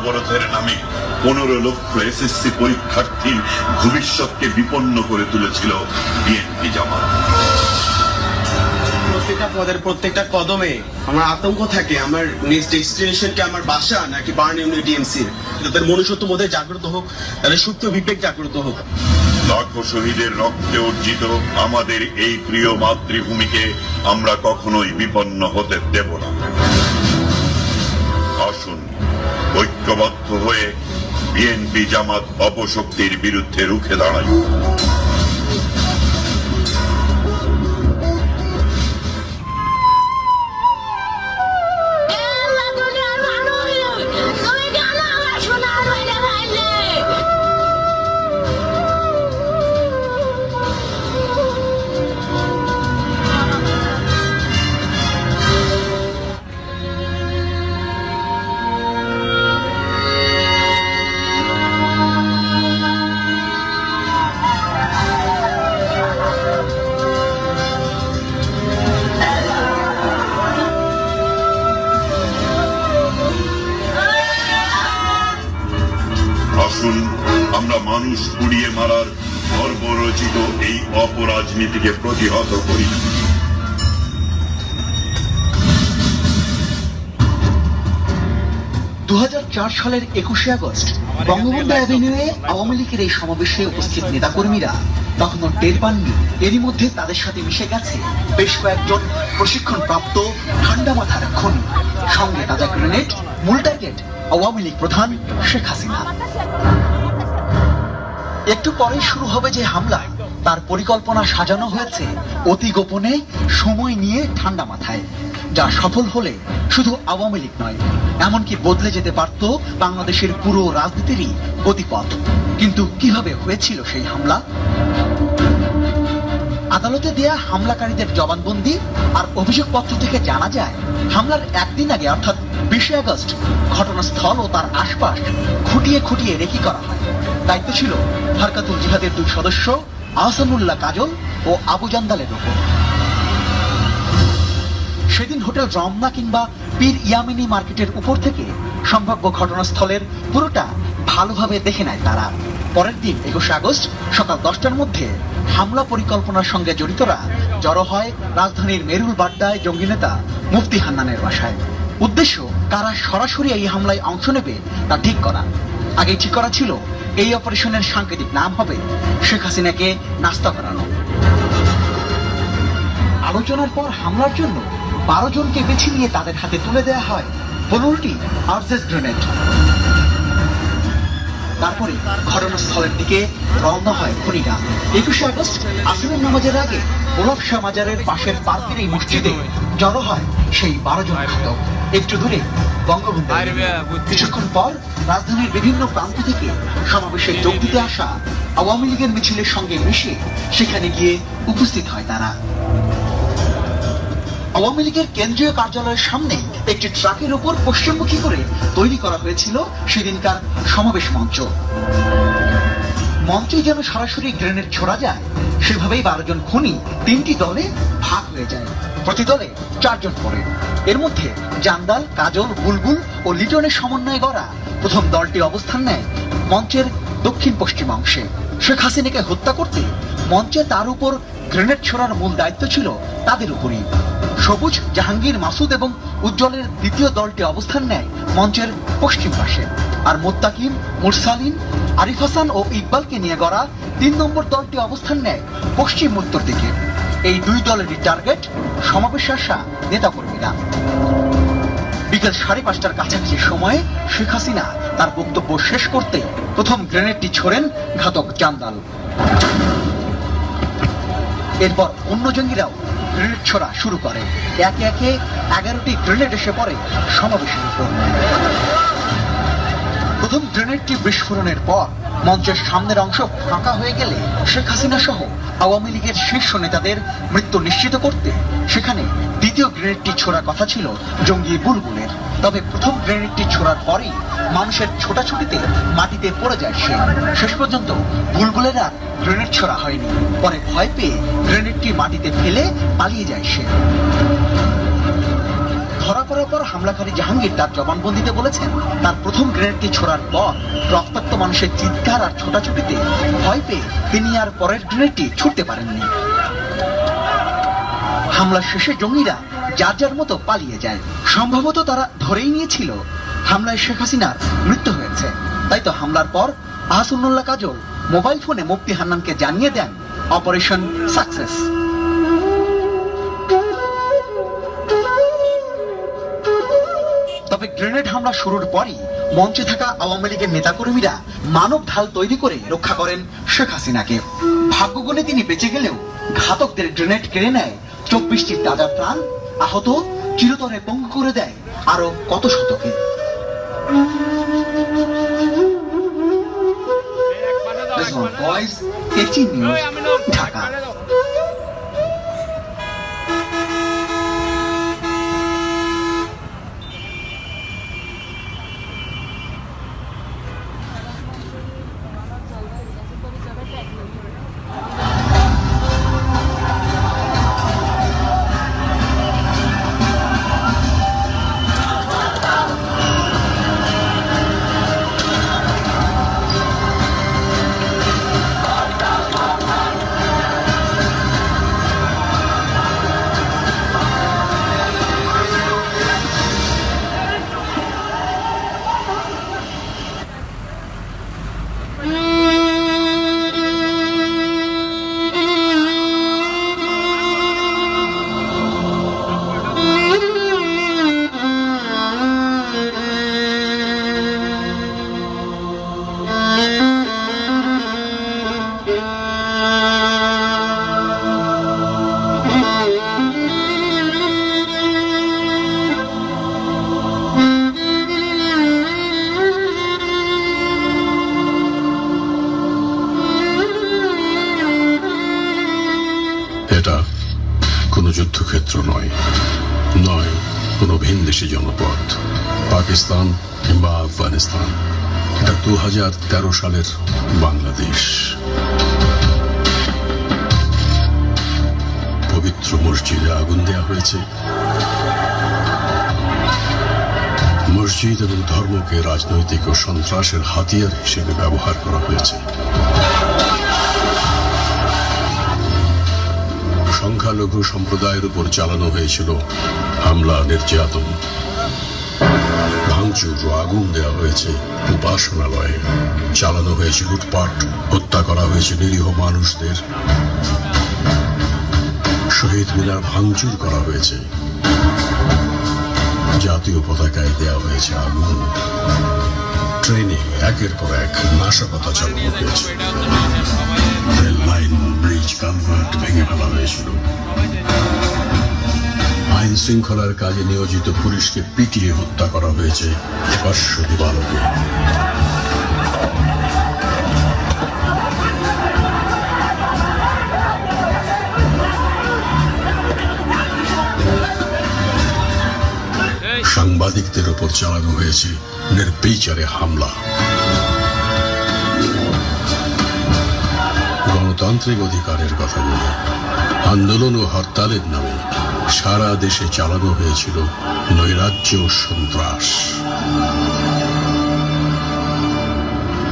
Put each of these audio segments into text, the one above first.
অবরোধের নামে 15 লক্ষ এসএসসি পরীক্ষার্থীর ভবিষ্যৎকে বিপন্ন করে তুলেছিল বিএনপি জামাত। প্রত্যেকটা পদের প্রত্যেকটা কদমে আমার আতঙ্ক থাকে, আমার নেক্সট ডেস্টিনেশনকে আমার বাসা নাকি বার্ন ইউনিট ডিএমসির। তাদের মনুষ্যত্ব বোধে জাগ্রত হোক, তাদের সুপ্ত বিবেক জাগ্রত হোক। লাখো শহীদের রক্তে অর্জিত আমাদের এই প্রিয় মাতৃভূমিকে আমরা কখনোই বিপন্ন হতে দেব না। আসুন ঐক্যবদ্ধ হয়ে বিএনপি জামাত অপশক্তির বিরুদ্ধে রুখে দাঁড়াই। আসুন আমরা মানুষ পুড়িয়ে মারার গর্বরচিত এই অপরাজনীতিকে প্রতিহত করি। 2004 সালের 21শে আগস্ট বঙ্গবন্ধু অ্যাভিনিউয়ে আওয়ামী লীগের এই সমাবেশে উপস্থিত নেতাকর্মীরা তখনও টের পাননি এরই মধ্যে তাদের সাথে মিশে গেছে বেশ কয়েকজন প্রশিক্ষণপ্রাপ্ত ঠান্ডা মাথার খুনি, সঙ্গে তাজা গ্রেনেড, মূল টার্গেট আওয়ামী লীগ প্রধান শেখ হাসিনা। একটু পরেই শুরু হবে যে হামলায় তার পরিকল্পনা সাজানো হয়েছে অতি গোপনে, সময় নিয়ে, ঠান্ডা মাথায়, যা সফল হলে শুধু আওয়ামী লীগ নয়, এমনকি বদলে যেতে পারত বাংলাদেশের পুরো রাজনীতিরই গতিপথ। কিন্তু কিভাবে হয়েছিল সেই হামলা? আদালতে দেয়া হামলাকারীদের জবানবন্দি আর অভিযোগপত্র থেকে জানা যায়, হামলার একদিন আগে অর্থাৎ 20শে আগস্ট ঘটনাস্থল ও তার আশপাশ খুঁটিয়ে খুঁটিয়ে রেকি করা হয়। দায়িত্ব ছিল হারকাতুল জিহাদের 2 সদস্য আহসানুল্লাহ কাজল ও আবু জান্দালের উপর। সেদিন হোটেল রমনা কিংবা পীর ইয়ামিনী মার্কেটের উপর থেকে সম্ভাব্য ঘটনাস্থলের পুরোটা ভালোভাবে দেখে নেয় তারা। পরের দিন 21শে আগস্ট সকাল 10টার মধ্যে হামলা পরিকল্পনার সঙ্গে জড়িতরা জড়ো হয় রাজধানীর মেরুল বাড্ডায় জঙ্গি নেতা মুফতি হান্নানের বাসায়। উদ্দেশ্য, কারা সরাসরি এই হামলায় অংশ নেবে তা ঠিক করা। আগেই ঠিক করা ছিল এই অপারেশনের সাংকেতিক নাম হবে শেখ হাসিনাকে নাস্তা করানো। আলোচনার পর হামলার জন্য 12 জনকে বেছে নিয়ে তাদের হাতে তুলে দেওয়া হয় 15টি আরজেস গ্রেনেড। তারপরে ঘটনাস্থলের দিকে রওনা হয় খুনিরা। 21শে আগস্ট আসরের নামাজের আগে গোলাপ শাহ মাজারের পাশের পার্কের এই মসজিদে জড়ো হয় সেই 12 জন ঘাতক। একটু দূরে বঙ্গবন্ধু। কিছুক্ষণ পর রাজধানীর বিভিন্ন প্রান্ত থেকে সমাবেশে যোগ দিতে আসা আওয়ামী লীগের মিছিলের সঙ্গে মিশে সেখানে গিয়ে উপস্থিত হয় তারা। আওয়ামী লীগের কেন্দ্রীয় কার্যালয়ের সামনে একটি ট্রাকের উপর পশ্চিমমুখী করে তৈরি করা হয়েছিল সেদিনকার সমাবেশ মঞ্চ। মঞ্চে যেন সরাসরি গ্রেনেড ছোড়া যায়, সেভাবেই 12 জন খুনি 3টি দলে ভাগ হয়ে যায়। প্রতি দলে 4 জন করে। এর মধ্যে জান্দাল, কাজল, বুলবুল ও লিটনের সমন্বয়ে গড়া প্রথম দলটি অবস্থান নেয় মঞ্চের দক্ষিণ পশ্চিম অংশে। শেখ হাসিনাকে হত্যা করতে মঞ্চে তার উপর গ্রেনেড ছোড়ার মূল দায়িত্ব ছিল তাদের উপরই। সবুজ, জাহাঙ্গীর, মাসুদ এবং উজ্জ্বলের দ্বিতীয় দলটি অবস্থান নেয় মঞ্চের পশ্চিম পাশে। আর মোত্তাকিম, মুরসালিন, আরিফ হাসান ও ইকবালকে নিয়ে গড়া 3 নম্বর দলটি অবস্থান নেয় পশ্চিম উত্তর দিকে। এই 2 দলেরই টার্গেট সমাবেশে আসা নেতাকর্মীরা। বিকেল 5:30টার কাছাকাছি সময়ে শেখ হাসিনা তার বক্তব্য শেষ করতে প্রথম গ্রেনেডটি ছোড়েন ঘাতক জান্দাল। এরপর অন্য জঙ্গিরাও গ্রেনেড ছোড়া শুরু করে। একে একে 11টি গ্রেনেড এসে পড়ে সমাবেশের উপর। প্রথম গ্রেনেডটি বিস্ফোরণের পর মঞ্চের সামনের অংশ ফাঁকা হয়ে গেলে শেখ হাসিনা সহ আওয়ামী লীগের শীর্ষ নেতাদের মৃত্যু নিশ্চিত করতে সেখানে দ্বিতীয় গ্রেনেডটি ছোড়ার কথা ছিল জঙ্গি বুলবুলের। তবে প্রথম গ্রেনেডটি ছোড়ার পরেই মানুষের ছোটাছুটিতে মাটিতে পড়ে যায় সে। শেষ পর্যন্ত বুলবুলের আর গ্রেনেড ছোড়া হয়নি। পরে ভয় পেয়ে গ্রেনেডটি মাটিতে ফেলে পালিয়ে যায় সে। ধরা পড়া অপর হামলাকারী জাহাঙ্গীর তার জবানবন্দিতে বলেছেন, তার প্রথম গ্রেনেডটি ছোড়ার পর রক্তাক্ত মানুষের চিৎকার আর ছোটাছুটিতে ভয় পেয়ে তিনি আর পরের গ্রেনেডটি ছুটতে পারেননি। হামলার শেষে জঙ্গিরা যার যার মতো পালিয়ে যায়। সম্ভবত তারা ধরেই নিয়েছিল হামলায় শেখ হাসিনার মৃত্যু হয়েছে। তাই তো হামলার পর আহসানুল্লাহ কাজল মোবাইল ফোনে মুফতি হান্নানকে জানিয়ে দেন অপারেশন সাকসেস। তবে গ্রেনেড হামলা শুরুর পরই মঞ্চে থাকা আওয়ামী লীগের নেতাকর্মীরা মানব ঢাল তৈরি করে রক্ষা করেন শেখ হাসিনাকে। ভাগ্যগুণে তিনি বেঁচে গেলেও ঘাতকদের গ্রেনেড কেড়ে নেয় 24টি তাজা প্রাণ, আহত চিরতরে পঙ্গু করে দেয় আরো কত শতকে। ভয়েস এটি নিউজ, ঢাকা। এটা কোনো যুদ্ধক্ষেত্র নয়, নয় কোনো ভিনদেশী জনপদ, পাকিস্তান কিংবা আফগানিস্তান। এটা 2013 সালের বাংলাদেশ। পবিত্র মসজিদে আগুন দেয়া হয়েছে। মসজিদ এবং ধর্মকে রাজনৈতিক ও সন্ত্রাসের হাতিয়ার হিসেবে ব্যবহার করা হয়েছে। সংখ্যালঘু সম্প্রদায়ের উপর চালানো হয়েছিল হামলা, নির্যাতন, ভাঙচুর ও আগুন দেওয়া হয়েছে উপাসনালয়ে, চালানো হয়েছে লুটপাট, হত্যা করা হয়েছে নিরীহ মানুষদের, শহীদ মিনার ভাঙচুর করা হয়েছে, জাতীয় পতাকায় দেওয়া হয়েছে আগুন, ট্রেনে একের পর এক নাশকতা চালানো হয়েছে, রেল লাইন, ব্রিজ, কালভার্ট ভেঙে ফেলা হয়েছিল, আইন শৃঙ্খলার কাজে নিয়োজিত পুলিশকে পিটিয়ে হত্যা করা হয়েছে 500 দিবালোকে। সাংবাদিকদের উপর চালানো হয়েছে নির্বিচারে হামলা। গণতান্ত্রিক অধিকারের কথা বলে আন্দোলন ও হরতালের নামে সারা দেশে চালানো হয়েছিল নৈরাজ্য ও সন্ত্রাস।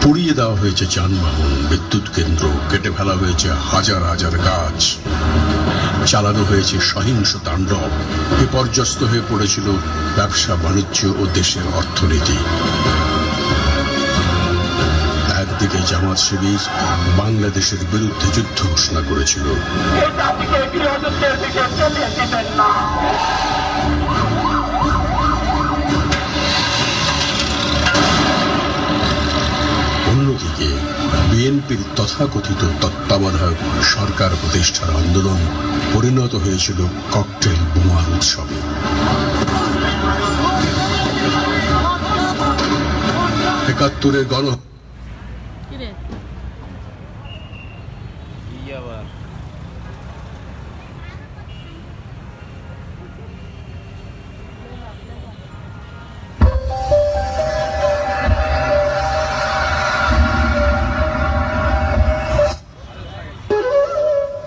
পুড়িয়ে দেওয়া হয়েছে যানবাহন, বিদ্যুৎ কেন্দ্র, কেটে ফেলা হয়েছে হাজার হাজার গাছ, চালানো হয়েছে সহিংস তাণ্ডব। বিপর্যস্ত হয়ে পড়েছিল ব্যবসা বাণিজ্য ও দেশের অর্থনীতি। একদিকে জামাত শিবির বাংলাদেশের বিরুদ্ধে যুদ্ধ ঘোষণা করেছিল, অন্যদিকে বিএনপির তথাকথিত তত্ত্বাবধায়ক সরকার প্রতিষ্ঠার আন্দোলন পরিণত হয়েছিল ককটেল বোমার উৎসবে। একাত্তরের গণ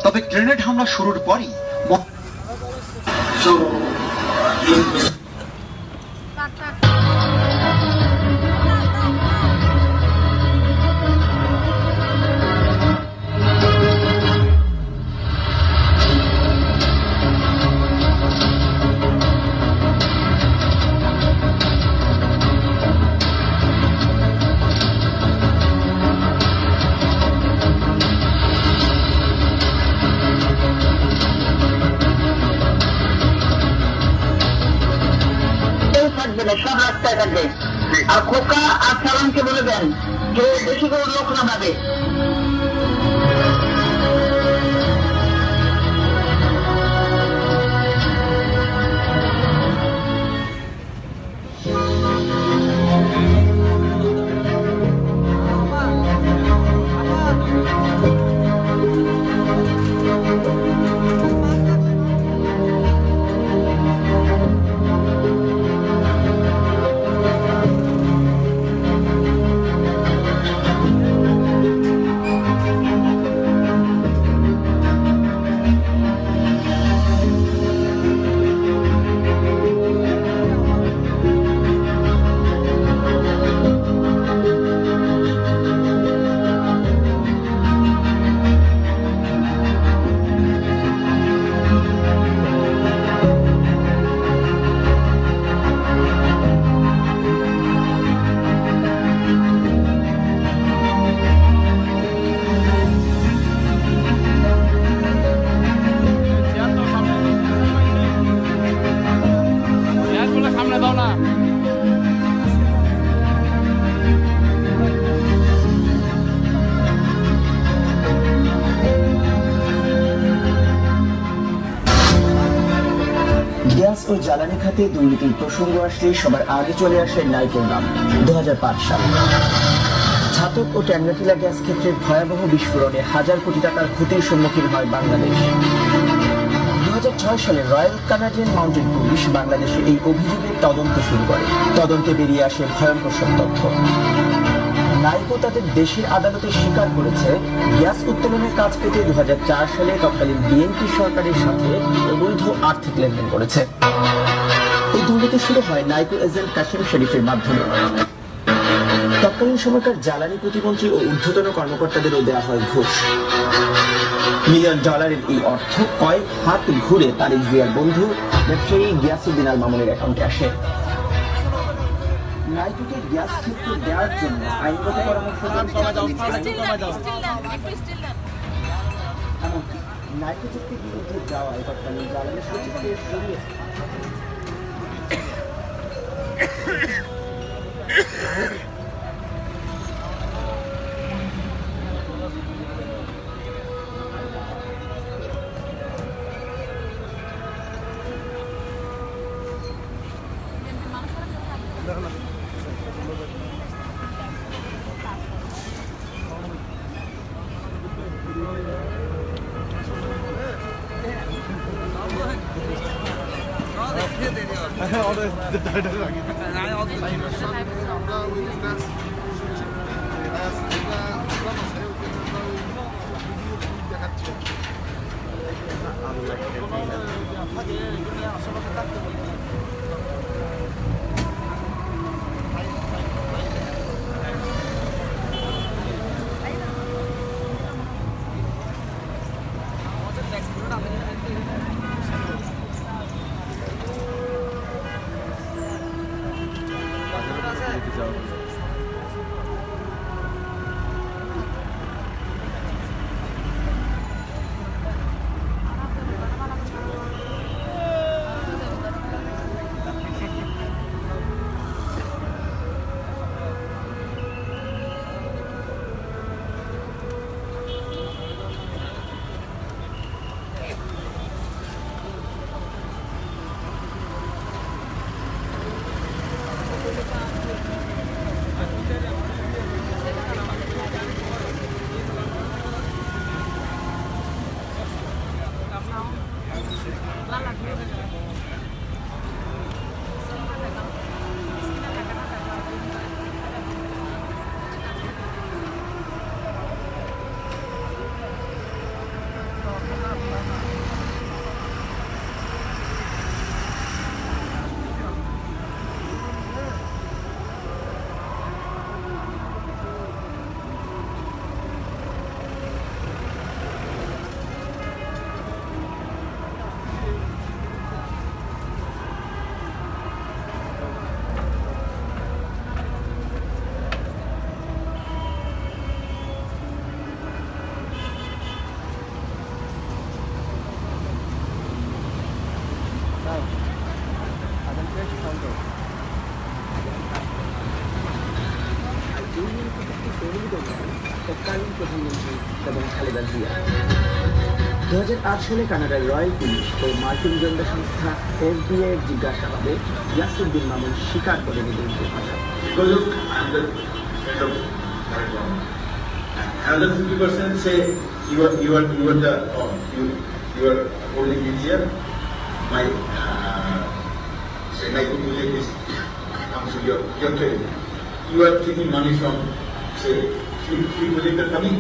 তবে গ্রেনেড হামলা শুরুর পরই থাকবে না, সব রাস্তায় থাকবে। আর খোকা আর সালামকে বলে দেন যে বেশি করে লোক নামাবে। গ্যাস ও জ্বালানি খাতে দুর্নীতির প্রসঙ্গ আসলে সবার আগে চলে আসে নাইকোর নাম। 2005 সাল ছাতক ও ট্যাংরাটিলা গ্যাস ক্ষেত্রে ভয়াবহ বিস্ফোরণে হাজার কোটি টাকার ক্ষতির সম্মুখীন হয় বাংলাদেশ। 2006 সালে রয়্যাল কানাডিয়ান মাউন্টেন পুলিশ বাংলাদেশে এই অভিযোগের তদন্ত শুরু করে। তদন্তে বেরিয়ে আসে ভয়ঙ্কর সব তথ্য। নাইকো তাদের দেশের আদালতে স্বীকার করেছে গ্যাস উত্তোলনের কাজ পেতে 2004 সালে তৎকালীন বিএনপি সরকারের সাথে অবৈধ আর্থিক লেনদেন করেছে। এই দুর্নীতি শুরু হয় নাইকো এজেন্ট কাশিম শরীফের মাধ্যমে। তৎকালীন সময়কার জ্বালানি প্রতিমন্ত্রী ও ঊর্ধ্বতন কর্মকর্তাদেরও দেওয়া হয় ঘুষ। $1 মিলিয়ন এই অর্থ কয়েক হাত ঘুরে তারেক জিয়ার বন্ধু ব্যবসায়ী গিয়াসউদ্দিন আল মামুনের অ্যাকাউন্টে আসে। নাইকোকে গ্যাস ক্ষেত্র দেওয়ার জন্য আইনগত পরামর্শ এমনকি নাইকো চুক্তির বিরুদ্ধে যাওয়ায় তৎকালীন জ্বালানি সচিবকে সরিয়ে অনুমিত করেন তৎকালীন প্রধানমন্ত্রী এবং খালেদা জিয়া। 2008 সালে কানাডার রয়্যাল পুলিশ ও মার্কিন গোয়েন্দা সংস্থা FBI এর জিজ্ঞাসাবাদে ইয়াসির মামুন স্বীকার করেন এই দুর্নীতির কথা। Because of the friend of Tareq Rahman. Another 50% say you are the you are holding it here. My say my project is comes to your trade. You are taking money from say three projects are coming.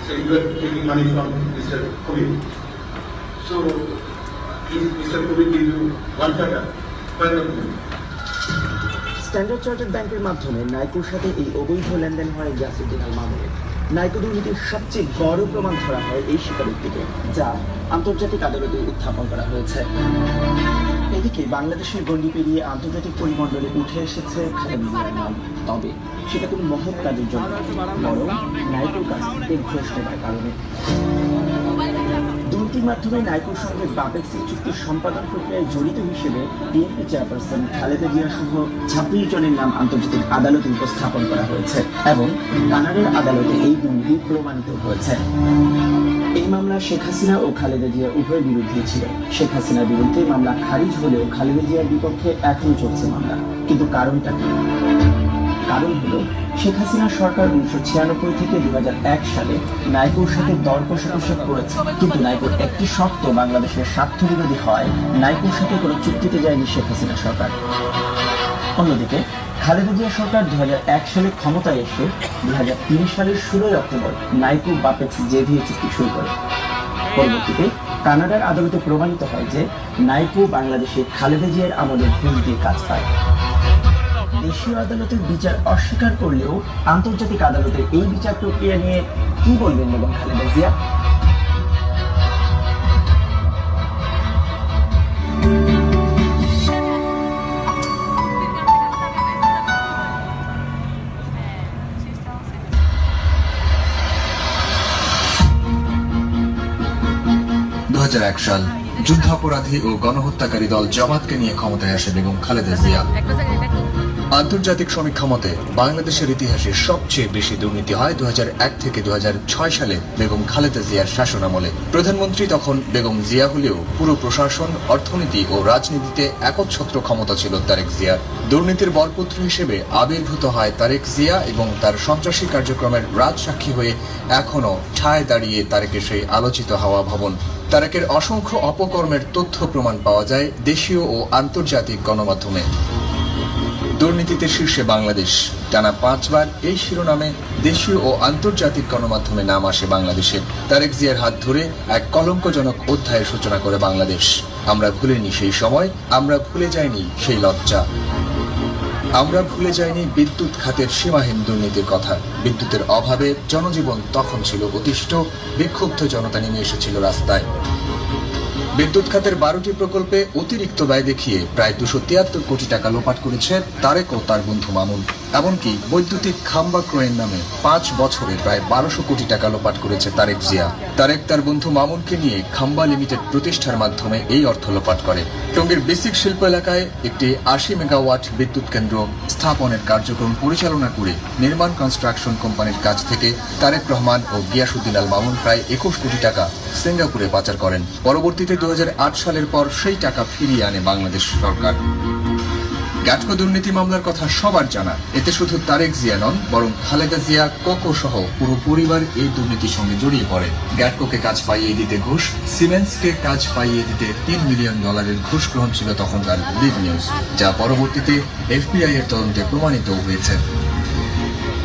So you are taking money from Mr. Kobi. So is Mr. Kobi give you 1 টাকা? Why not? Standard chartered ব্যাংকের মাধ্যমে নাইকোর সাথে এই অবৈধ লেনদেন হয় ইয়াসির মামুনের। নাইকো দুর্নীতির সবচেয়ে বড় প্রমাণ ধরা হয় এই স্বীকারোক্তিতে, যা আন্তর্জাতিক আদালতে উত্থাপন করা হয়েছে। এদিকে বাংলাদেশের গণ্ডি পেরিয়ে আন্তর্জাতিক পরিমণ্ডলে উঠে এসেছে খালেদা জিয়ার নাম, তবে সেটা কোনো মহৎ কাজের জন্য বরং নাইকোর কাছ থেকে ঘুষ নেবার কারণে। দুর্নীতির মাধ্যমে নাইকোর সঙ্গে বাপেক্সি চুক্তির সম্পাদন প্রক্রিয়ায় জড়িত হিসেবে বিএনপি চেয়ারপারসন খালেদা জিয়া সহ 26 জনের নাম আন্তর্জাতিক আদালতে উপস্থাপন করা হয়েছে এবং কানাডার আদালতে এই দুর্নীতি প্রমাণিত হয়েছে। এই মামলা শেখ হাসিনা ও খালেদা জিয়া উভয়ের বিরুদ্ধে ছিল। শেখ হাসিনার বিরুদ্ধে মামলা খারিজ হলেও খালেদা জিয়ার বিপক্ষে এখনো চলছে মামলা। কিন্তু কারণটা কি? কারণ হলো শেখ হাসিনার সরকার 1996 থেকে 2001 সালে নাইকোর সাথে দর কষাকষি করেছে, কিন্তু নাইকোর একটি শর্ত বাংলাদেশের স্বার্থ বিরোধী হয় নাইকোর সাথে কোনো চুক্তিতে যায়নি শেখ হাসিনা সরকার। অন্যদিকে খালেদা জিয়া সরকার 2001 সালে ক্ষমতায় এসে 2003 সালের 16 অক্টোবর নাইকো বাপেক্স জেভিএ চুক্তি শুরু করে। পরবর্তীতে কানাডার আদালতে প্রমাণিত হয় যে নাইকো বাংলাদেশে খালেদা জিয়ার আমলে ঘুষ দিয়ে কাজ পায়। দেশীয় আদালতের বিচার অস্বীকার করলেও আন্তর্জাতিক আদালতের এই বিচার প্রক্রিয়া নিয়ে কি বলবেন বেগম খালেদা জিয়া? সাল যুদ্ধাপরাধী ও গণহত্যাকারী দল জামাতকে নিয়ে ক্ষমতায় আসে বেগম খালেদা জিয়া। আন্তর্জাতিক সমীক্ষা মতে বাংলাদেশের ইতিহাসে সবচেয়ে বেশি দুর্নীতি হয় 2001 থেকে 2006 সালে বেগম খালেদা জিয়ার শাসনামলে। প্রধানমন্ত্রী তখন বেগম জিয়া হলেও পুরো প্রশাসন, অর্থনীতি ও রাজনীতিতে একচ্ছত্র ক্ষমতা ছিল তারেক জিয়ার। দুর্নীতির বরপুত্র হিসেবে আবির্ভূত হয় তারেক জিয়া এবং তার সন্ত্রাসী কার্যক্রমের রাজসাক্ষী হয়ে এখনো ঠায় দাঁড়িয়ে তারেকের সেই আলোচিত হাওয়া ভবন। তারেকের অসংখ্য অপকর্মের তথ্য প্রমাণ পাওয়া যায় দেশীয় ও আন্তর্জাতিক গণমাধ্যমে। দুর্নীতিতে শীর্ষে বাংলাদেশ, টানা 5 বার এই শিরোনামে দেশীয় ও আন্তর্জাতিক গণমাধ্যমে নাম আসে বাংলাদেশে। তারেক জিয়ার হাত ধরে এক কলঙ্কজনক অধ্যায়ের সূচনা করে বাংলাদেশ। আমরা ভুলিনি সেই সময়, আমরা ভুলে যাইনি সেই লজ্জা। আমরা ভুলে যাইনি বিদ্যুৎ খাতের সীমাহীন দুর্নীতির কথা। বিদ্যুতের অভাবে জনজীবন তখন ছিল অতিষ্ঠ, বিক্ষুব্ধ জনতা নেমে এসেছিল রাস্তায়। বিদ্যুৎ খাতের 12টি প্রকল্পে অতিরিক্ত ব্যয় দেখিয়ে প্রায় 273 কোটি টাকা লোপাট করেছে তারেক ও তার বন্ধু মামুন। এমনকি বৈদ্যুতিক খাম্বা ক্রয়ের নামে 5 বছরে প্রায় 1200 কোটি টাকা লোপাট করেছে তারেক জিয়া। তারেক তার বন্ধু মামুনকে নিয়ে খাম্বা লিমিটেড প্রতিষ্ঠার মাধ্যমে এই অর্থ লোপাট করে। টঙ্গীর বেসিক শিল্প এলাকায় একটি 80 মেগাওয়াট বিদ্যুৎ কেন্দ্র স্থাপনের কার্যক্রম পরিচালনা করে নির্মাণ কনস্ট্রাকশন কোম্পানির কাছ থেকে তারেক রহমান ও গিয়াসউদ্দিন আল মামুন প্রায় 21 কোটি টাকা সিঙ্গাপুরে পাচার করেন। পরবর্তীতে 2008 সালের পর সেই টাকা ফিরিয়ে আনে বাংলাদেশ সরকার। গ্যাটকো দুর্নীতি মামলার কথা সবার জানা। এতে শুধু তারেক জিয়া নন, বরং খালেদা জিয়া, কোকো সহ পুরো পরিবার এই দুর্নীতির সঙ্গে জড়িয়ে পড়ে। গ্যাটকোকে কাজ পাইয়ে দিতে ঘুষ, সিমেন্সকে কাজ পাইয়ে দিতে $3 মিলিয়ন ঘুষ গ্রহণ ছিল তখনকার বিগ নিউজ, যা পরবর্তীতে FBI এর তদন্তে প্রমাণিত হয়েছে।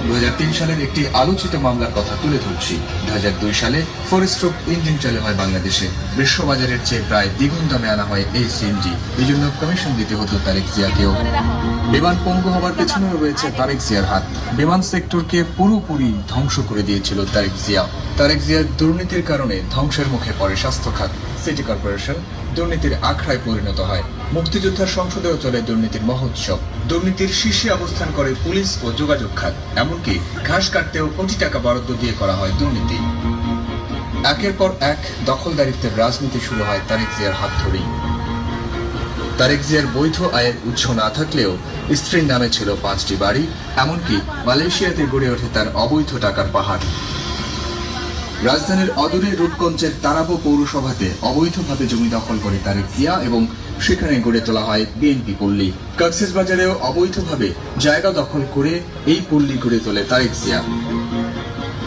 2003 সালের একটি আলোচিত মামলার কথা তুলে ধরছি। 2002 সালে 4 স্ট্রোক ইঞ্জিন চালু হয় বাংলাদেশে। বিশ্ববাজারের চেয়ে প্রায় দ্বিগুণ দামে আনা হয় এই সিএনজি। এই জন্য কমিশন দিতে হতো তারেক জিয়াকেও। বিমান পঙ্গু হবার পেছনেও রয়েছে তারেক জিয়ার হাত। বিমান সেক্টরকে পুরোপুরি ধ্বংস করে দিয়েছিল তারেক জিয়া। তারেক জিয়ার দুর্নীতির কারণে ধ্বংসের মুখে পড়ে স্বাস্থ্য খাত। সিটি কর্পোরেশন দুর্নীতির আখড়ায় পরিণত হয়। মুক্তিযোদ্ধার সংসদেও চলে দুর্নীতির মহোৎসব। দুর্নীতির শীর্ষে অবস্থান করে পুলিশ ও যোগাযোগ খাত। এমনকি ঘাস কাটতেও কোটি টাকা বরাদ্দ দিয়ে করা হয় দুর্নীতি। একের পর এক দখলদারিত্বের রাজনীতি শুরু হয় তারেক জিয়ার হাত ধরেই। তারেক জিয়ার বৈধ আয়ের উৎস না থাকলেও স্ত্রীর নামে ছিল 5টি বাড়ি, এমনকি মালয়েশিয়াতে গড়ে ওঠে তার অবৈধ টাকার পাহাড়। রাজধানীর অদূরে রূপগঞ্জের তারাবো পৌরসভাতে অবৈধভাবে জমি দখল করে তারেক জিয়া এবং সেখানে গড়ে তোলা হয় বিএনপি পল্লী। কক্সবাজারেও অবৈধভাবে জায়গা দখল করে এই পল্লী গড়ে তোলে তারেক জিয়া।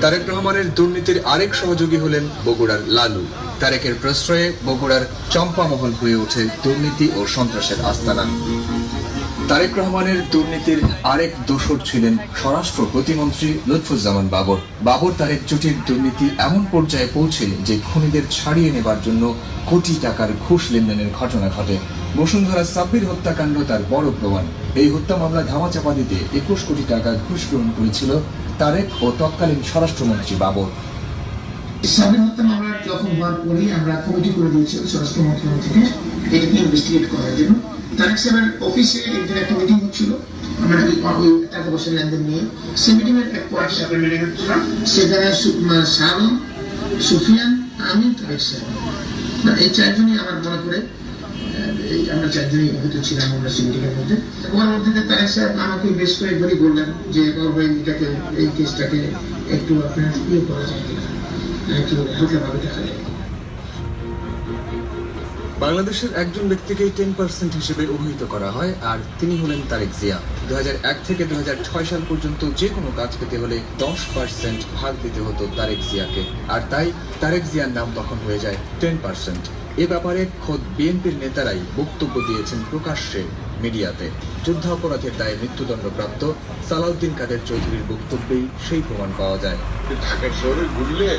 তারেক রহমানের দুর্নীতির আরেক সহযোগী হলেন বগুড়ার লালু। তারেকের প্রশ্রয়ে বগুড়ার চম্পামহল হয়ে ওঠে দুর্নীতি ও সন্ত্রাসের আস্তানা। তারেক রহমানের দুর্নীতির আরেক দোসর ছিলেন স্বরাষ্ট্র প্রতিমন্ত্রী লুৎফুজ্জামান বাবর। বাবর তারেক জুটির দুর্নীতি এমন পর্যায়ে পৌঁছে যে খুনিদের ছাড়িয়ে নেবার জন্য কোটি টাকার ঘুষ লেনদেনের ঘটনা ঘটে। বসুন্ধরা সাব্বির হত্যাকাণ্ড তার বড় প্রমাণ। এই হত্যা মামলা ধামাচাপা দিতে 21 কোটি টাকা ঘুষ গ্রহণ করেছিল তারেক ও তৎকালীন স্বরাষ্ট্রমন্ত্রী বাবর। সাবির হত্যা মামলা যখন হওয়ার পরেই আমরা কমিটি করে দিয়েছি স্বরাষ্ট্র মন্ত্রণালয় থেকে এটাকে ইনভেস্টিগেট করার জন্য। তারেক সাহেবের অফিসে একদিন একটা মিটিং হচ্ছিল, আমরা ওই টাকা পয়সা লেনদেন নিয়ে। সেই মিটিং এর এক পর সেখানে সালম, সুফিয়ান, আমি, তারেক সাহেব, এই চারজনই আমার মনে করে আমরা চারজনই হয়তো ছিলাম আমরা সেই মিটিং এর মধ্যে। ওর মধ্যে তারেক সাহেব আমাকে বেশ কয়েকবারই বললেন যে এটাকে এই কেসটাকে একটু আপনার ইয়ে করা যায় কিনা, একটু হালকাভাবে দেখা যায়। বাংলাদেশের একজন ব্যক্তিকেই 10% হিসেবে অভিহিত করা হয়, আর তিনি হলেন তারেক জিয়া। 2001 থেকে 2006 সাল পর্যন্ত যে কোনো কাজ পেতে হলে 10% ভাগ দিতে হতো তারেক জিয়াকে, আর তাই তারেক জিয়ার নাম তখন হয়ে যায় 10%। এ ব্যাপারে খোদ বিএনপির নেতারাই বক্তব্য দিয়েছেন প্রকাশ্যে মিডিয়াতে। যুদ্ধাপরাধের দায়ে মৃত্যুদণ্ডপ্রাপ্ত সালাউদ্দিন কাদের চৌধুরীর বক্তব্যেই সেই প্রমাণ পাওয়া যায়। ঢাকার শহরে ঘুরলে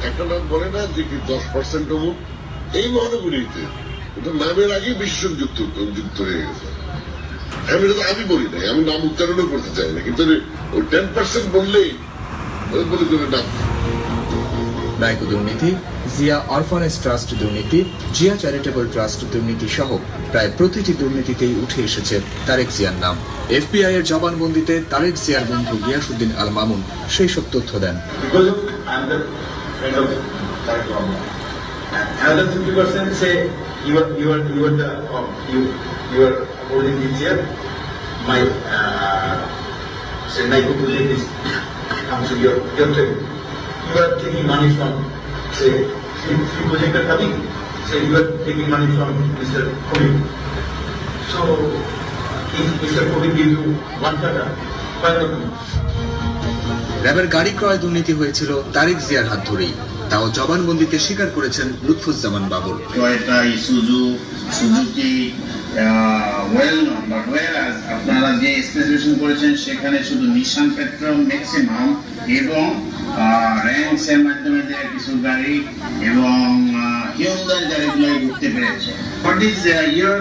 একটা নাম বলে না যে 10% অমুক, এই মহানগরীতে ওটা নামের আগে বিশেষণ যুক্ত হয়ে গেছে। আমি বলি নাই, আমি নাম উচ্চারণও করতে চাই না, কিন্তু ওই 10% বললেই বলে দেবে নাম। নাইকো দুর্নীতি, জিয়া অরফানেজ ট্রাস্ট দুর্নীতি, জিয়া চ্যারিটেবল ট্রাস্ট দুর্নীতি সহ প্রায় প্রতিটি দুর্নীতিতেই উঠে এসেছে তারেক জিয়ার নাম। এফবিআই এর জবানবন্দিতে তারেক জিয়ার বন্ধু গিয়াসউদ্দিন আল মামুন সেই সব তথ্য দেন। Another 50% say you are holding this year. My say Naiko project is comes to your table. You are taking money from say three project are coming. Say you are taking money from Mr. Kobi. So if Mr. Kobi give you 1 taka, why not? র্যাবের গাড়ি ক্রয় দুর্নীতি হয়েছিল তারেক জিয়ার হাত ধরেই, তাও জবানবন্দিতে স্বীকার করেছেন Lutfuzzaman Babar. Toyota, Isuzu, Suzuki well none, but whereas আপনারা যে স্পেসিফিকেশন করেছেন সেখানে শুধু নিশান পেট্রোল ম্যাক্সিমাম এবং র্যাঙ্কস এর মাধ্যমে যে কিছু গাড়ি এবং হিউন্ডাই গাড়িগুলোই ঢুকতে পেরেছে। What is your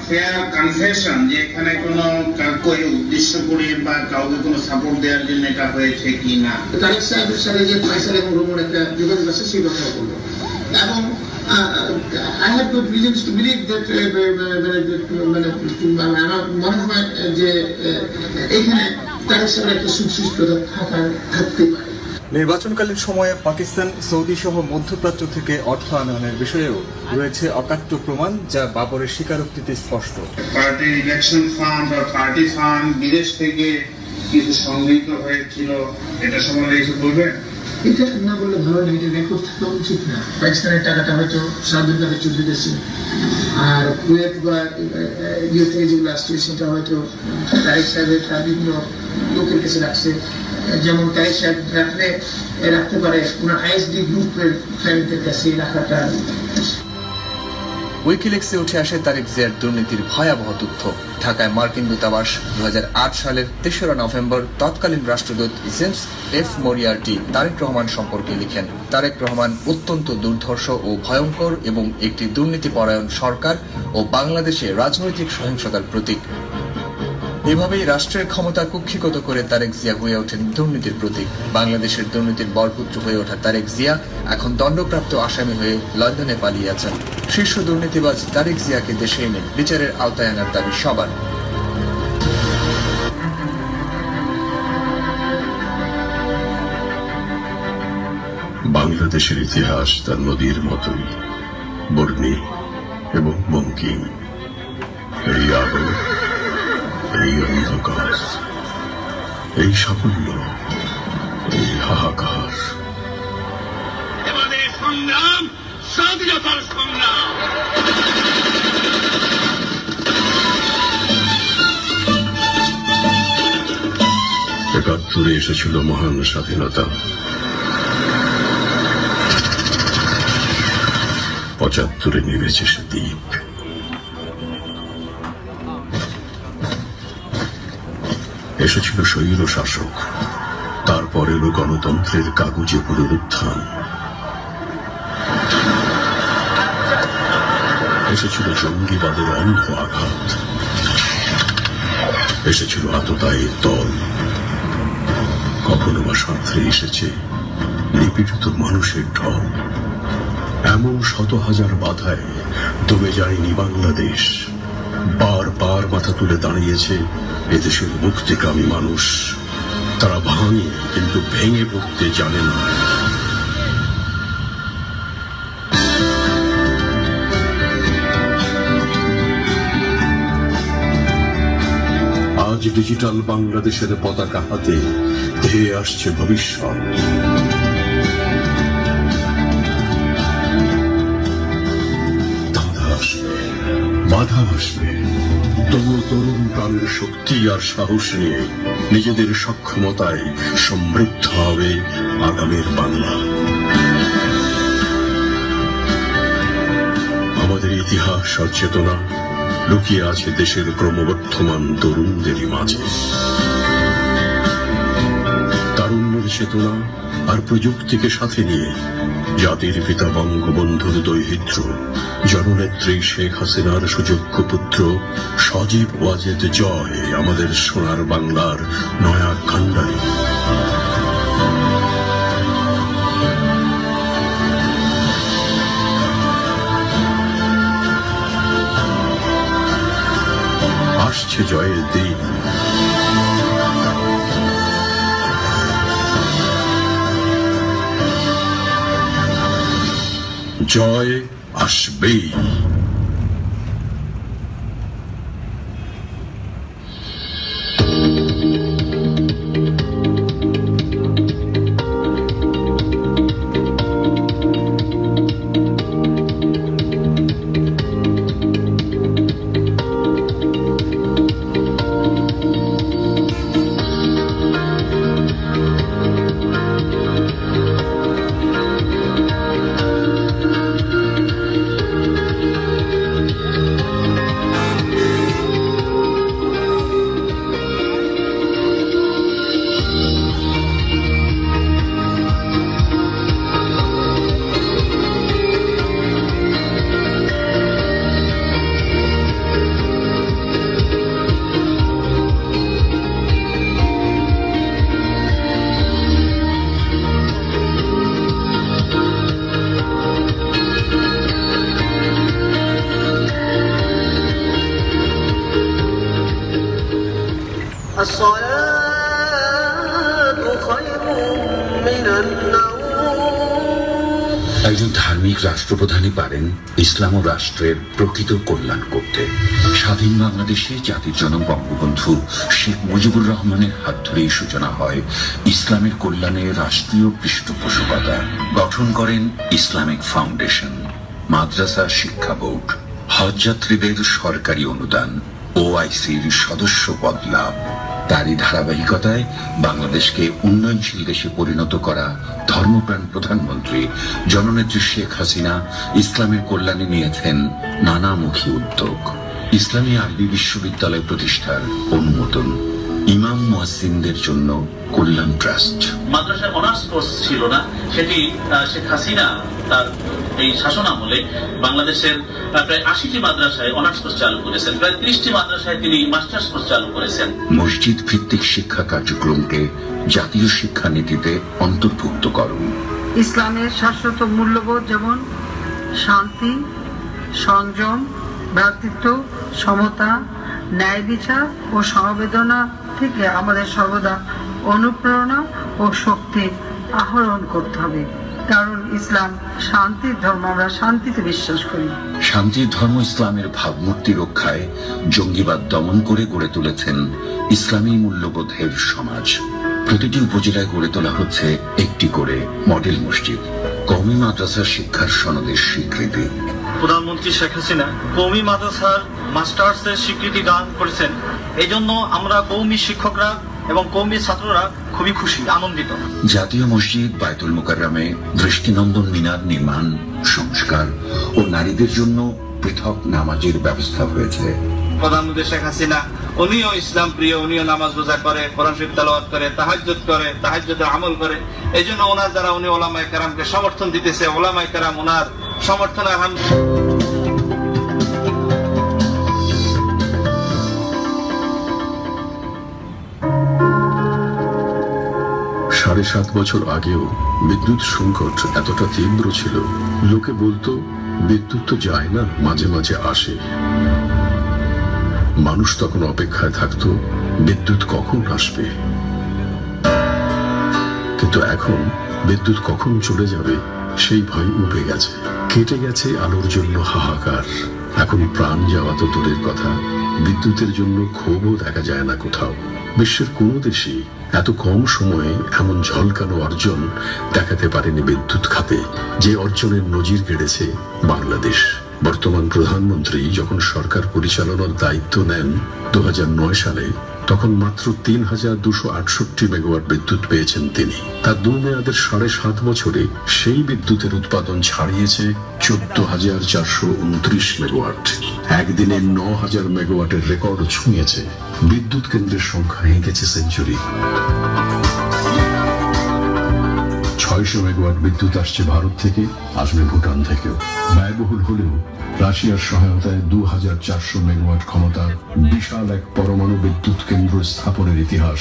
fair confession যে এখানে কোনো কাউকে উদ্দেশ্য করে বা কাউকে কোনো সাপোর্ট দেওয়ার জন্য এটা হয়েছে কি না? তারেক সাহেবের সাথে যে ফয়সাল এবং রুমন একটা যোগাযোগ আছে সেই কথা বলবো, এবং I have good reasons to believe that আমার মনে হয় যে এখানে তারেক সাহেবের একটা সুশিষ্টতা থাকতে পারে। নির্বাচনকালীন সময়ে পাকিস্তান, সৌদি সহ মধ্যপ্রাচ্য থেকে অর্থ আনয়নের বিষয়েও রয়েছে অকাট্য প্রমাণ, যা বাবরের স্বীকারোক্তিতে স্পষ্ট। পার্টির ইলেকশন ফান্ড বা পার্টি ফান্ড বিদেশ থেকে কিছু সংগৃহীত হয়েছিল, এটা সম্বন্ধে কিছু বলবেন? এটা না বললে ভালো না, এটা রেকর্ড থাকা উচিত না। পাকিস্তানের টাকাটা হয়তো সাউদির কাছে চলে যেতেছে, আর কুয়েত বা ইয়ে থেকে যেগুলো আসছে সেটা হয়তো তারেক সাহেবের বিভিন্ন লোকের কাছে রাখছে, যেমন তারেক সাহেব রাখতে পারে ওনার আইএসডি গ্রুপের ফ্রেন্ডদের কাছে রাখাটা। উইকিলিক্সে উঠে আসে তারেক জিয়ার দুর্নীতির ভয়াবহ তথ্য। ঢাকায় মার্কিন দূতাবাস 2008 সালের 3রা নভেম্বর তৎকালীন রাষ্ট্রদূত James F Moriarty Tarique Rahman সম্পর্কে লিখেন, তারেক রহমান অত্যন্ত দুর্ধর্ষ ও ভয়ঙ্কর এবং একটি দুর্নীতিপরায়ণ সরকার ও বাংলাদেশে রাজনৈতিক সহিংসতার প্রতীক। এভাবেই রাষ্ট্রের ক্ষমতা কুক্ষিগত করে তারেক জিয়া হয়ে ওঠেন দুর্নীতির প্রতীক। বাংলাদেশের দুর্নীতির বরপুত্র হয়ে ওঠা তারেক জিয়া এখন দণ্ডপ্রাপ্ত আসামি হয়ে লন্ডনে পালিয়ে আছেন। শীর্ষ দুর্নীতিবাজ তারেক জিয়াকে দেশে এনে বিচারের আওতায় আনার দাবি সবার। বাংলাদেশের ইতিহাস তার নদীর মতোই বর্ণিল, এবং বঙ্কিম, এই আলো, এই অন্ধকার, এই সাফল্য, এই হাহাকার। আমাদের সংগ্রাম স্বাধীনতার সংগ্রাম। একাত্তরে এসেছিল মহান স্বাধীনতা, ৭৫ নিভেছে সে দ্বীপ। এসেছিল স্বৈর শাসক, তারপর এলো গণতন্ত্রের কাগজে পুনরুত্থান। এসেছিল জঙ্গিবাদের অন্ধ আঘাত, এসেছিল আততায়ীর দল, কখনো বা সাঁতরে এসেছে নিপীড়িত মানুষের ঢল। এমন শত হাজার বাধায় দমে যায়নি বাংলাদেশ, বারবার মাথা তুলে দাঁড়িয়েছে এদেশের মুক্তিকামী মানুষ। তারা ভাঙে কিন্তু ভেঙে পড়তে জানে না। আজ ডিজিটাল বাংলাদেশের পতাকা হাতে ধেয়ে আসছে ভবিষ্যৎ। বাধা আসবে, তবুও তরুণ প্রাণের শক্তি আর সাহস নিয়ে নিজেদের সক্ষমতায় সমৃদ্ধ হবে আগামীর বাংলা। আমাদের ইতিহাস আর চেতনা লুকিয়ে আছে দেশের ক্রমবর্ধমান তরুণদেরই মাঝে। তারুণ্যের চেতনা আর প্রযুক্তিকে সাথে নিয়ে জাতির পিতা বঙ্গবন্ধুর দৌহিত্র জননেত্রী শেখ হাসিনার সুযোগ্য পুত্র সজীব ওয়াজেদ জয় আমাদের সোনার বাংলার নয়া কান্ডারি। আসছে জয়ের দিন, জয় আসবেই। একজন ধার্মিক রাষ্ট্রপ্রধানই পারেন ইসলাম ও রাষ্ট্রের প্রকৃত কল্যাণ করতে। স্বাধীন বাংলাদেশে জাতির জনক বঙ্গবন্ধু শেখ মুজিবুর রহমানের হাত ধরেই সূচনা হয় ইসলামের কল্যাণে রাষ্ট্রীয় পৃষ্ঠপোষকতা। গঠন করেন ইসলামিক ফাউন্ডেশন, মাদ্রাসা শিক্ষা বোর্ড, হজযাত্রীদের সরকারি অনুদান, ওআইসির সদস্য পদ লাভ। তারই ধারাবাহিকতায় বাংলাদেশকে উন্নয়নশীল দেশে পরিণত করা ধর্মপ্রাণ প্রধানমন্ত্রী জননেত্রী শেখ হাসিনা ইসলামের কল্যাণে নিয়েছেন নানামুখী উদ্যোগ। ইসলামী আরবি বিশ্ববিদ্যালয় প্রতিষ্ঠার অনুমোদন, ইমাম মুয়াজ্জিনদের জন্য কল্যাণ ট্রাস্ট। মাদ্রাসায় অনার্স কোর্স ছিল না, সেটি শেখ হাসিনা তার এই শাসন আমলে বাংলাদেশের প্রায় ৮০টি মাদ্রাসায় অনার্স কোর্স চালু করেছেন, প্রায় ৩০টি মাদ্রাসায় তিনি মাস্টার্স কোর্স চালু করেছেন। মসজিদ ভিত্তিক শিক্ষা কার্যক্রমকে জাতীয় শিক্ষানীতিতে অন্তর্ভুক্ত করুন। ইসলামের শাশ্বত মূল্যবোধ যেমন শান্তি, সংযম, ভ্রাতৃত্ব, সমতা, ন্যায় বিচার ও সমবেদনা থেকে আমাদের সর্বদা অনুপ্রেরণা ও শক্তি আহরণ করতে হবে, কারণ ইসলাম শান্তির ধর্ম, আমরা শান্তিতে বিশ্বাস করি। শান্তির ধর্ম ইসলামের ভাবমূর্তি রক্ষায় জঙ্গিবাদ দমন করে গড়ে তুলেছেন ইসলামী মূল্যবোধের সমাজ। প্রতিটি উপজেলায় গড়ে তোলা হচ্ছে একটি করে মডেল মসজিদ। কওমি মাদ্রাসার শিক্ষার সনদের স্বীকৃতি। প্রধানমন্ত্রী শেখ হাসিনা কওমি মাদ্রাসার মাস্টার্সের স্বীকৃতি দান করেছেন। এই জন্য আমরা কওমি শিক্ষকরা এবং কওমি ছাত্ররা খুবই খুশি, আনন্দিত। জাতীয় মসজিদ বায়তুল মুকাররমে দৃষ্টিনন্দন মিনার নির্মাণ, সংস্কার ও নারীদের জন্য পৃথক নামাজের ব্যবস্থা হয়েছে। প্রধানমন্ত্রী শেখ হাসিনা উনিও ইসলাম প্রিয়, উনিও নামাজ রোজা করে, কোরআন শরীফ তেলাওয়াত করে, তাহাজ্জুদ করে, তাহাজ্জুদে আমল করে। এই জন্য ওনার দ্বারা উনি ওলামায়ে কেরামকে সমর্থন দিতেছে। ওলামায়ে কেরাম ওনার সমর্থনে আলহামদুলিল্লাহ। 7.5 বছর আগেও বিদ্যুৎ সংকট এতটা তীব্র ছিল, লোকে বলতো বিদ্যুৎ তো যায় না, মাঝে মাঝে আসে। মানুষ তখন অপেক্ষায় থাকতো বিদ্যুৎ কখন আসবে। কিন্তু এখন বিদ্যুৎ কখন চলে যাবে সেই ভয় উবে গেছে। কেটে গেছে আলোর জন্য হাহাকার। এখন প্রাণ যাওয়া তো দূরের কথা, বিদ্যুতের জন্য ক্ষোভও দেখা যায় না কোথাও। বিশ্বের কোন দেশই এত কম সময়ে এমন ঝলকানো অর্জন দেখাতে পারেনি বিদ্যুৎ খাতে, যে অর্জনের নজির গেড়েছে বাংলাদেশ। বর্তমান প্রধানমন্ত্রী যখন সরকার পরিচালনার দায়িত্ব নেন 2009 সালে, তখন মাত্র 3,268 মেগাওয়াট বিদ্যুৎ পেয়েছেন তিনি। তার দু মেয়াদের 7.5 বছরে সেই বিদ্যুতের উৎপাদন ছাড়িয়েছে 14,429 মেগাওয়াট। একদিনে 9,000 মেগাওয়াটের রেকর্ড ছুঁয়েছে। বিদ্যুৎ কেন্দ্রের সংখ্যা হেঁকেছে সেঞ্চুরি। 600 মেগাওয়াট বিদ্যুৎ আসছে ভারত থেকে, আসবে ভুটান থেকেও। ব্যয়বহুল হলেও রাশিয়ার সহায়তায় 2,400 মেগাওয়াট ক্ষমতার বিশাল এক পরমাণু বিদ্যুৎ কেন্দ্র স্থাপনের ইতিহাস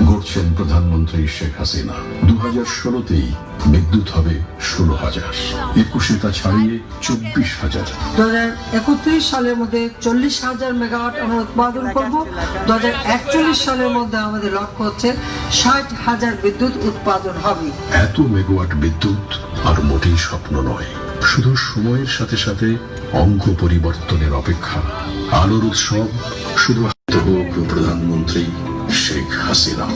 গড়ছেন প্রধানমন্ত্রী শেখ হাসিনা। 2016তেই বিদ্যুৎ হবে 16,000, 21-এ তা ছাড়িয়ে 24,000। 2031 সালের মধ্যে 40,000 মেগাওয়াট আমরা উৎপাদন করব। 2041 সালের মধ্যে আমাদের লক্ষ্য হচ্ছে 60,000 বিদ্যুৎ উৎপাদন হবে। এত মেগাওয়াট বিদ্যুৎ আর মোটেই স্বপ্ন নয়, শুধু সময়ের সাথে সাথে অঙ্ক পরিবর্তনের অপেক্ষা। আলোর উৎসব শুধু প্রধানমন্ত্রী শেখ হাসিনা।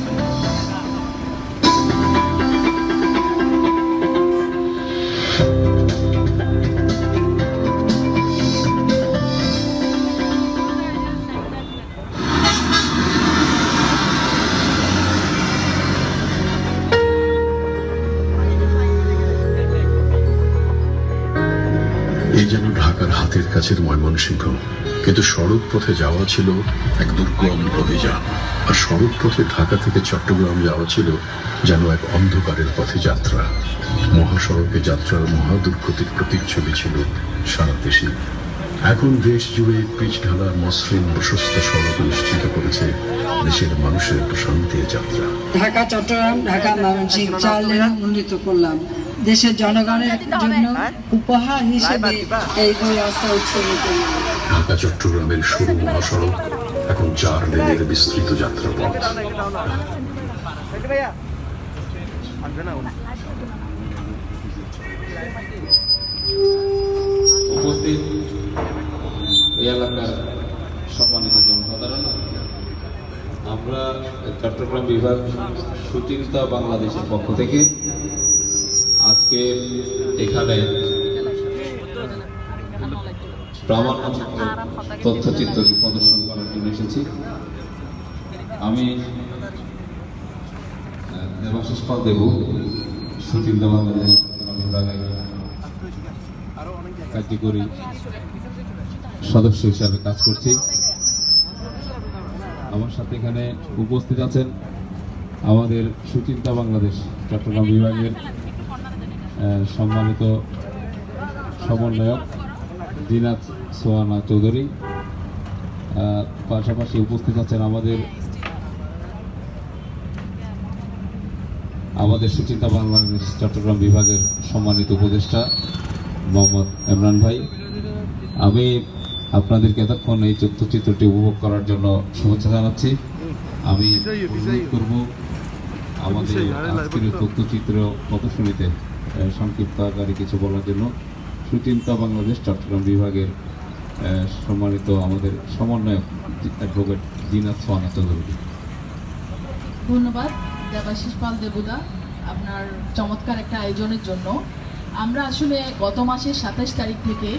এই যেন ঢাকার হাতের কাছের ময়মনসিংহ, কিন্তু সড়ক পথে যাওয়া ছিল এক দুর্গম অভিযান। আর সড়ক পথে ঢাকা থেকে চট্টগ্রাম যাওয়া ছিল যেন এক অন্ধকারের পথে যাত্রা। মহাসড়কে যাত্রার মহাদুর্গতির প্রতিচ্ছবি ছিল সারা দেশে। এখন দেশ জুড়ে পিচ ঢালা মসৃণ প্রশস্ত সড়ক নিশ্চিত করেছে দেশের মানুষের প্রশান্তির যাত্রা। ঢাকা চট্টগ্রাম, ঢাকা ময়মনসিংহ 4 লেন উন্নীত করলাম। দেশের জনগণের জন্য উপহার হিসেবে এই দুই রাস্তা উৎসর্গ করলাম। ঢাকা চট্টগ্রামের সরু মহাসড়ক এখন 4 লেনের বিস্তৃত যাত্রাপথ। উপস্থিত এই এলাকার সম্মানিত জনসাধারণ, আমরা চট্টগ্রাম বিভাগ সুচিন্তা বাংলাদেশের পক্ষ থেকে আজকে এখানে প্রামাণ্যচিত্র তথ্যচিত্র প্রদর্শন করার জন্য এসেছি। আমি দেবাশিস পাল দেব, সুচিন্তা বাংলাদেশ বিভাগের কার্যকরী সদস্য হিসাবে কাজ করছি। আমার সাথে এখানে উপস্থিত আছেন আমাদের সুচিন্তা বাংলাদেশ চট্টগ্রাম বিভাগের সম্মানিত সমন্বয়ক দিনাত সোয়ানা চৌধুরী। পাশাপাশি উপস্থিত আছেন আমাদের সুচিন্তা বাংলাদেশ চট্টগ্রাম বিভাগের সম্মানিত উপদেষ্টা মোহাম্মদ ইমরান ভাই। আমি আপনাদেরকে এতক্ষণ এই তথ্যচিত্রটি উপভোগ করার জন্য শুভেচ্ছা জানাচ্ছি। আমি অনুরোধ করব আমাদের আজকের তথ্যচিত্র প্রদর্শনীতে সংক্ষিপ্ত আকারে কিছু বলার জন্য। সুচিন্তা বাংলাদেশ চট্টগ্রাম বিভাগের সম্মানিত আমাদের সমন্বয়ক অ্যাডভোকেট জিনাত সোহানা চৌধুরী। ধন্যবাদ দেবাশিস পাল দেবুদা আপনার চমৎকার একটা আয়োজনের জন্য। আমরা আসলে গত মাসের 27 তারিখ থেকে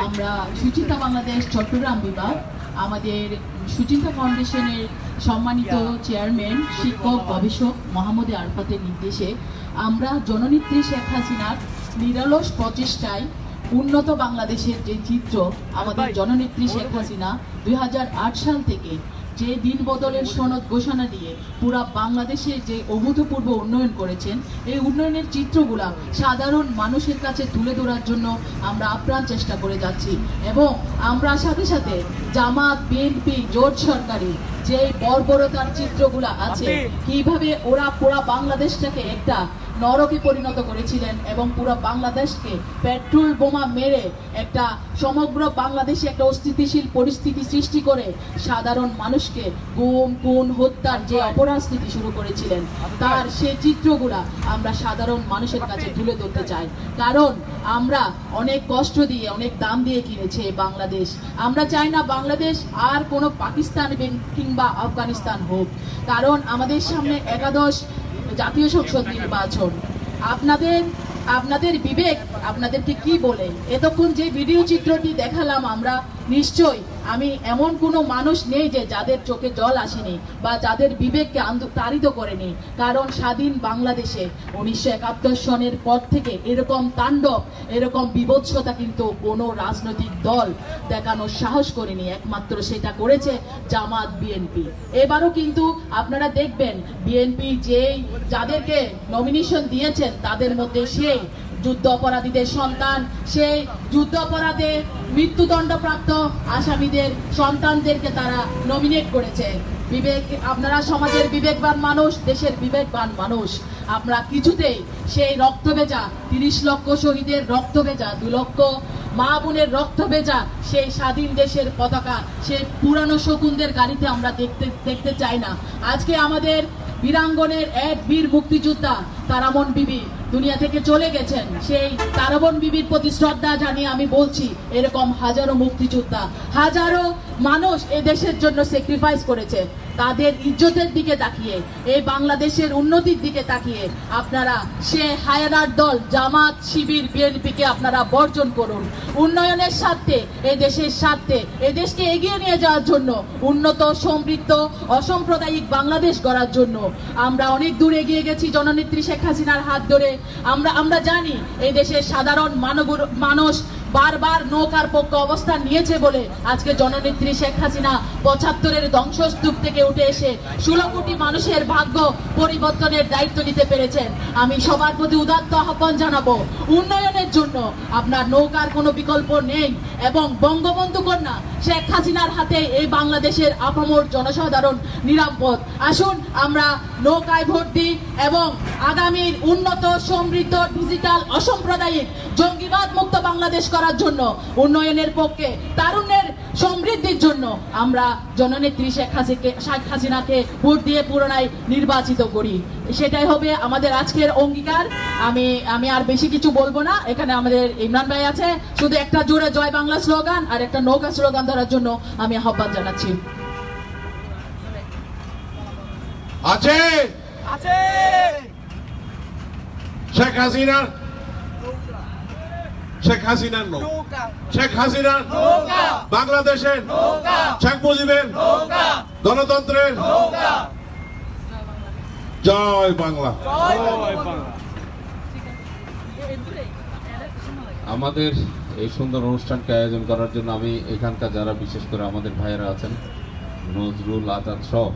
আমরা সুচিন্তা বাংলাদেশ চট্টগ্রাম বিভাগ আমাদের সুচিন্তা ফাউন্ডেশনের সম্মানিত চেয়ারম্যান শিক্ষক গবেষক মোহাম্মদ আরফাতের নির্দেশে আমরা জননেত্রী শেখ হাসিনার নিরলস প্রচেষ্টায় উন্নত বাংলাদেশের যে চিত্র আমাদের জননেত্রী শেখ হাসিনা 2008 সাল থেকে যে দিন বদলের সনদ ঘোষণা দিয়ে পুরা বাংলাদেশে যে অভূতপূর্ব উন্নয়ন করেছেন, এই উন্নয়নের চিত্রগুলা সাধারণ মানুষের কাছে তুলে ধরার জন্য আমরা আপ্রাণ চেষ্টা করে যাচ্ছি। এবং আমরা সাথে সাথে জামাত, বিএনপি, জোট সরকারি যে বর্বরতার চিত্রগুলা আছে, কিভাবে ওরা পুরা বাংলাদেশটাকে একটা নরকে পরিণত করেছিলেন এবং পুরো বাংলাদেশকে পেট্রোল বোমা মেরে একটা সমগ্র বাংলাদেশে একটা অস্থিতিশীল পরিস্থিতি সৃষ্টি করে সাধারণ মানুষকে গুম, খুন, হত্যার যে অপরাজনীতি শুরু করেছিলেন, তার সেই চিত্রগুলা আমরা সাধারণ মানুষের কাছে তুলে ধরতে চাই। কারণ আমরা অনেক কষ্ট দিয়ে, অনেক দাম দিয়ে কিনেছে বাংলাদেশ। আমরা চাই না বাংলাদেশ আর কোনো পাকিস্তান কিংবা আফগানিস্তান হোক। কারণ আমাদের সামনে একাদশ জাতীয় সংসদ নির্বাচন। আপনাদের বিবেক আপনাদেরকে কি বলে? এতক্ষণ যে ভিডিও চিত্রটি দেখালাম আমরা, নিশ্চয়ই আমি এমন কোনো মানুষ নেই যে যাদের চোখে জল আসেনি বা যাদের বিবেককে তাড়িত করেনি। কারণ স্বাধীন বাংলাদেশে 1971 সনের পর থেকে এরকম তাণ্ডব, এরকম বিভৎসতা কিন্তু কোনো রাজনৈতিক দল দেখানোর সাহস করেনি। একমাত্র সেটা করেছে জামাত, বিএনপি। এবারও কিন্তু আপনারা দেখবেন বিএনপি যাদেরকে নমিনেশন দিয়েছেন তাদের মধ্যে সেই যুদ্ধ অপরাধীদের সন্তান, সেই যুদ্ধ অপরাধে মৃত্যুদণ্ডপ্রাপ্ত আসামিদের সন্তানদেরকে তারা নমিনেট করেছে। বিবেক, আপনারা সমাজের বিবেকবান মানুষ, দেশের বিবেকবান মানুষ। আমরা কিছুতেই সেই রক্ত ভেজা 30 লক্ষ শহীদের রক্ত ভেজা, 2 লক্ষ মা বোনের রক্ত ভেজা সেই স্বাধীন দেশের পতাকা সেই পুরানো শকুনদের গাড়িতে আমরা দেখতে চাই না। আজকে আমাদের বীরাঙ্গনের এক বীর মুক্তিযোদ্ধা তারামন বিবি দুনিয়া থেকে চলে গেছেন। সেই তারামন বিবির প্রতি শ্রদ্ধা জানিয়ে আমি বলছি, এরকম হাজারো মুক্তিযোদ্ধা, হাজারো মানুষ এ দেশের জন্য স্যাক্রিফাইস করেছে। তাদের ইজ্জতের দিকে তাকিয়ে, এই বাংলাদেশের উন্নতির দিকে তাকিয়ে আপনারা সে হায়নার দল জামাত, শিবির, বিএনপিকে আপনারা বর্জন করুন। উন্নয়নের স্বার্থে, এই দেশের স্বার্থে, এই দেশকে এগিয়ে নিয়ে যাওয়ার জন্য, উন্নত, সমৃদ্ধ, অসাম্প্রদায়িক বাংলাদেশ গড়ার জন্য আমরা অনেক দূর এগিয়ে গেছি জননেত্রী শেখ হাসিনার হাত ধরে। আমরা জানি এই দেশের সাধারণ মানুষ বারবার নৌকার পক্ষে অবস্থান নিয়েছে বলে আজকে জননেত্রী শেখ হাসিনা 75-এর ধ্বংসস্তূপ থেকে উঠে এসে 16 কোটি মানুষের ভাগ্য পরিবর্তনের দায়িত্ব নিতে পেরেছেন। আমি সবার প্রতি উদাত্ত আহ্বান জানাবো, উন্নয়নের জন্য আপনার নৌকার কোনো বিকল্প নেই এবং বঙ্গবন্ধু কন্যা শেখ হাসিনার হাতে এই বাংলাদেশের আপামর জনসাধারণ নিরাপদ। আসুন আমরা নৌকায় ভোট দিই এবং আগামীর উন্নত, সমৃদ্ধ, ডিজিটাল, অসাম্প্রদায়িক, জঙ্গিবাদ মুক্ত বাংলাদেশ করার জন্য, উন্নয়নের পক্ষে, তারুণ্যের সমৃদ্ধির জন্য আমরা জননেত্রী শেখ হাসিনাকে ভোট দিয়ে পুনরায় নির্বাচিত করি। সেটাই হবে আমাদের আজকের অঙ্গীকার। আমি আর বেশি কিছু বলবো না। এখানে আমাদের ইমরান ভাই আছে, শুধু একটা জোরে জয় বাংলা স্লোগান আর একটা নৌকা স্লোগান ধরার জন্য আমি আহ্বান জানাচ্ছি। আছে শেখ হাসিনার নৌকা, শেখ হাসিনার বাংলাদেশের, শেখ মুজিবের গণতন্ত্রের জয় বাংলা। আমাদের এই সুন্দর অনুষ্ঠানকে আয়োজন করার জন্য আমি এখানকার যারা, বিশেষ করে আমাদের ভাইয়েরা আছেন, নজরুল, আজাদ সহ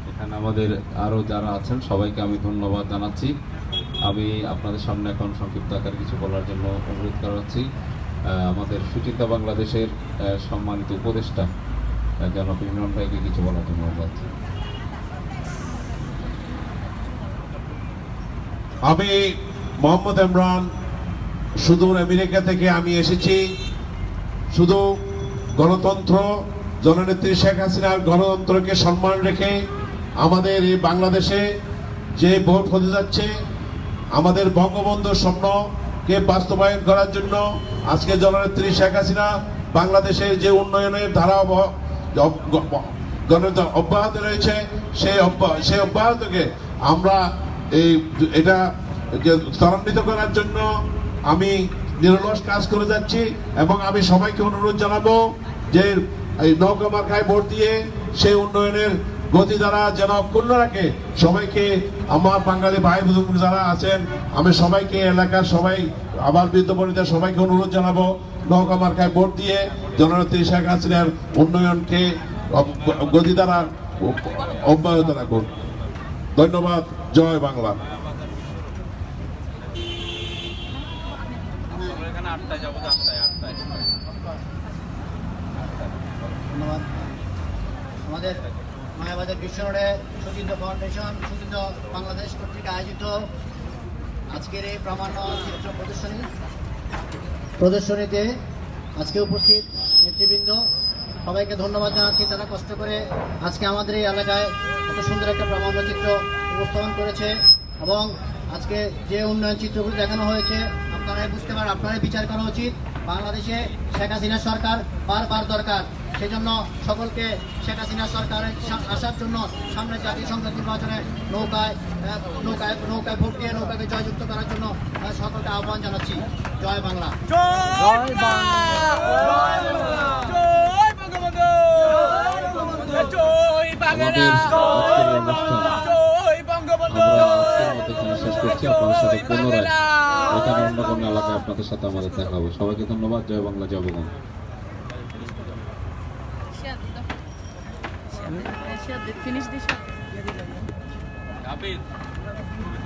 এখানে আমাদের আরও যারা আছেন সবাইকে আমি ধন্যবাদ জানাচ্ছি। আমি আপনাদের সামনে এখন সংক্ষিপ্ত আকারে কিছু বলার জন্য অনুরোধ করাচ্ছি আমাদের সুচিন্তা বাংলাদেশের সম্মানিত উপদেষ্টা জনাব ইমরান ভাইকে কিছু বলার জন্য অনুরোধ। আমি মোহাম্মদ ইমরান, সুদূর আমেরিকা থেকে আমি এসেছি। শুধু গণতন্ত্র, জননেত্রী শেখ হাসিনার গণতন্ত্রকে সম্মান রেখে আমাদের এই বাংলাদেশে যে ভোট হতে যাচ্ছে, আমাদের বঙ্গবন্ধুর স্বপ্ন কে বাস্তবায়ন করার জন্য আজকে জননেত্রী শেখ হাসিনা বাংলাদেশের যে উন্নয়নের ধারা অব্যাহত রয়েছে সেই অব্যাহতকে আমরা এটা ত্বরান্বিত করার জন্য আমি নিরলস কাজ করে যাচ্ছি এবং আমি সবাইকে অনুরোধ জানাবো যে এই নৌকা মার্কায় ভোট দিয়ে সেই উন্নয়নের গতি দ্বারা যেন অক্ষুণ্ণ রাখে। সবাইকে আমার বাঙালি ভাই বোন যারা আছেন আমি সবাইকে এলাকার সবাই আবার বৃদ্ধ বনিতা সবাইকে অনুরোধ জানাবো নৌকা মার্কায় ভোট দিয়ে জননেত্রী শেখ হাসিনার উন্নয়নকে গতি দ্বারা অব্যাহত রাখুন। ধন্যবাদ। জয় বাংলা। ধন্যবাদ। আমাদের মায়াবাজার বিশ্ব রোডে সুচিন্দ্র ফাউন্ডেশন সুচিন্দ্র বাংলাদেশ কর্তৃক আয়োজিত আজকের এই প্রামাণ্য চিত্র প্রদর্শনীতে আজকে উপস্থিত নেতৃবৃন্দ সবাইকে ধন্যবাদ জানাচ্ছি। তারা কষ্ট করে আজকে আমাদের এই এলাকায় এত সুন্দর একটা প্রামাণ্য চিত্র উপস্থাপন করেছে এবং আজকে যে উন্নয়ন চিত্রগুলো দেখানো হয়েছে আপনারাই বুঝতে পারেন, আপনারাই বিচার করা উচিত। বাংলাদেশে শেখ হাসিনা সরকার বারবার দরকার, সেজন্য সকলকে শেখ হাসিনা সরকারের আসার জন্য সামনে জাতীয় সংসদ নির্বাচনে নৌকায় ভোট দিয়ে নৌকাকে জয়যুক্ত করার জন্য সকলকে আহ্বান জানাচ্ছি। জয় বাংলা। শেষ করছি। আপনাদের সাথে পুনরায় এখানে অন্য কোনো এলাকায় আপনাদের সাথে আমাদের দেখা হবে। সবাইকে ধন্যবাদ। জয় বাংলা, জয় বঙ্গবন্ধু।